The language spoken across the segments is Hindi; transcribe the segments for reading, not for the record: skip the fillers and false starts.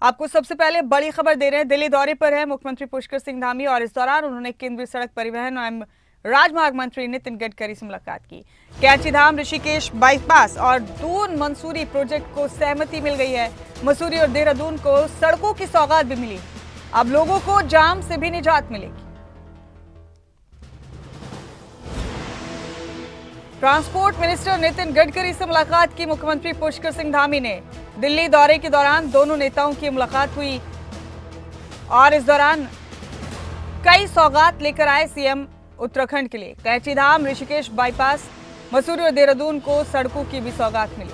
आपको सबसे पहले बड़ी खबर दे रहे हैं। दिल्ली दौरे पर है मुख्यमंत्री पुष्कर सिंह धामी और इस दौरान उन्होंने केंद्रीय सड़क परिवहन एवं राजमार्ग मंत्री नितिन गडकरी से मुलाकात की। कैंचीधाम ऋषिकेश बाईपास और दून मंसूरी प्रोजेक्ट को सहमति मिल गई है। मसूरी और देहरादून को सड़कों की सौगात भी मिली। अब लोगों को जाम से भी निजात मिलेगी। ट्रांसपोर्ट मिनिस्टर नितिन गडकरी से मुलाकात की मुख्यमंत्री पुष्कर सिंह धामी ने। दिल्ली दौरे के दौरान दोनों नेताओं की मुलाकात हुई और इस दौरान कई सौगात लेकर आए सीएम उत्तराखंड के लिए। कैंचीधाम ऋषिकेश बाईपास, मसूरी और देहरादून को सड़कों की भी सौगात मिली।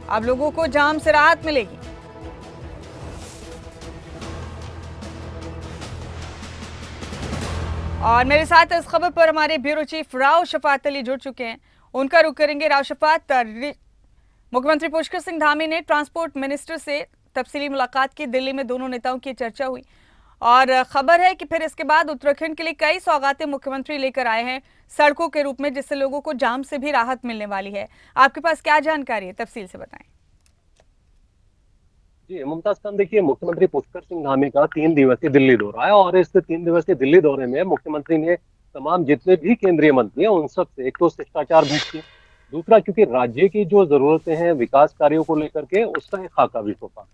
अब लोगों को जाम से राहत मिलेगी। और मेरे साथ इस खबर पर हमारे ब्यूरो चीफ राव शफात अली जुड़ चुके हैं, उनका रुख करेंगे। राव शफात, मुख्यमंत्री पुष्कर सिंह धामी ने ट्रांसपोर्ट मिनिस्टर से तफसीली मुलाकात की। दिल्ली में दोनों नेताओं की चर्चा हुई और खबर है कि फिर इसके बाद उत्तराखंड के लिए कई सौगातें मुख्यमंत्री लेकर आए हैं सड़कों के रूप में, जिससे लोगों को जाम से भी राहत मिलने वाली है। आपके पास क्या जानकारी है, तफसील से बताएं। जी मुमताज खान, देखिए मुख्यमंत्री पुष्कर सिंह धामी का 3 दिवसीय दिल्ली दौरा है और इस 3 दिवसीय दिल्ली दौरे में मुख्यमंत्री ने तमाम जितने भी केंद्रीय मंत्री हैं उन सब से एक तो शिष्टाचार भेंट की, दूसरा क्योंकि राज्य की जो जरूरतें हैं विकास कार्यों को लेकर के उसका एक खाका भी सौंपा।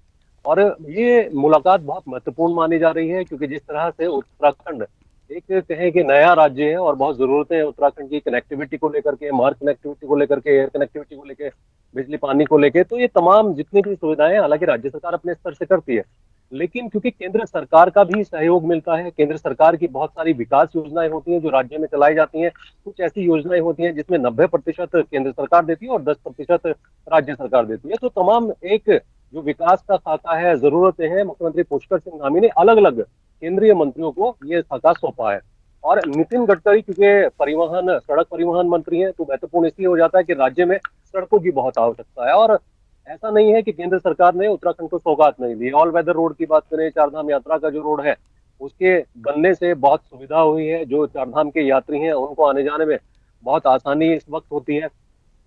और ये मुलाकात बहुत महत्वपूर्ण मानी जा रही है क्योंकि जिस तरह से उत्तराखंड एक कहें कि नया राज्य है और बहुत जरूरतें हैं उत्तराखंड की कनेक्टिविटी को लेकर के, मार्ग कनेक्टिविटी को लेकर के, एयर कनेक्टिविटी को लेकर, बिजली पानी को लेकर, तो ये तमाम जितनी भी सुविधाएं हालांकि राज्य सरकार अपने स्तर से करती है, लेकिन क्योंकि केंद्र सरकार का भी सहयोग मिलता है, केंद्र सरकार की बहुत सारी विकास योजनाएं होती हैं जो राज्य में चलाई जाती हैं। कुछ ऐसी योजनाएं होती हैं जिसमें 90% केंद्र सरकार देती है और 10% राज्य सरकार देती है। तो तमाम एक जो विकास का खाका है, जरूरतें हैं, मुख्यमंत्री पुष्कर सिंह धामी ने अलग अलग केंद्रीय मंत्रियों को ये खाका सौंपा है। और नितिन गडकरी क्योंकि परिवहन सड़क परिवहन मंत्री हैं तो महत्वपूर्ण इसलिए हो जाता है कि राज्य में सड़कों की बहुत आवश्यकता है और ऐसा नहीं है कि केंद्र सरकार ने उत्तराखंड को सौगात नहीं दी। ऑल वेदर रोड की बात करें, चारधाम यात्रा का जो रोड है उसके बनने से बहुत सुविधा हुई है। जो चारधाम के यात्री हैं उनको आने जाने में बहुत आसानी इस वक्त होती है,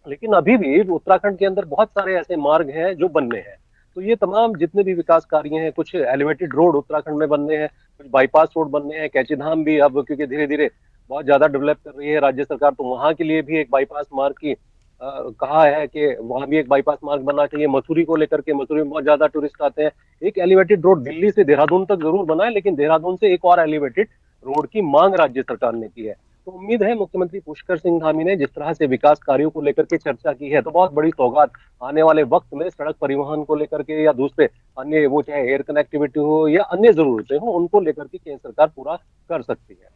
लेकिन अभी भी उत्तराखंड के अंदर बहुत सारे ऐसे मार्ग हैं जो बनने हैं। तो ये तमाम जितने भी विकास कार्य हैं, कुछ एलिवेटेड रोड उत्तराखंड में बनने हैं, कुछ बाईपास रोड बनने हैं। कैंचीधाम भी अब क्योंकि धीरे धीरे बहुत ज्यादा डेवलप कर रही है राज्य सरकार, तो वहां के लिए भी एक बाईपास मार्ग की कहा है कि वहां भी एक बाईपास मार्ग बनना चाहिए। मसूरी को लेकर के, मसूरी में बहुत ज्यादा टूरिस्ट आते हैं, एक एलिवेटेड रोड दिल्ली से देहरादून तक जरूर बनाए, लेकिन देहरादून से एक और एलिवेटेड रोड की मांग राज्य सरकार ने की है। तो उम्मीद है मुख्यमंत्री पुष्कर सिंह धामी ने जिस तरह से विकास कार्यों को लेकर के चर्चा की है तो बहुत बड़ी सौगात आने वाले वक्त में सड़क परिवहन को लेकर के या दूसरे अन्य वो चाहे एयर कनेक्टिविटी हो या अन्य जरूरतें हो उनको लेकर के केंद्र सरकार पूरा कर सकती है।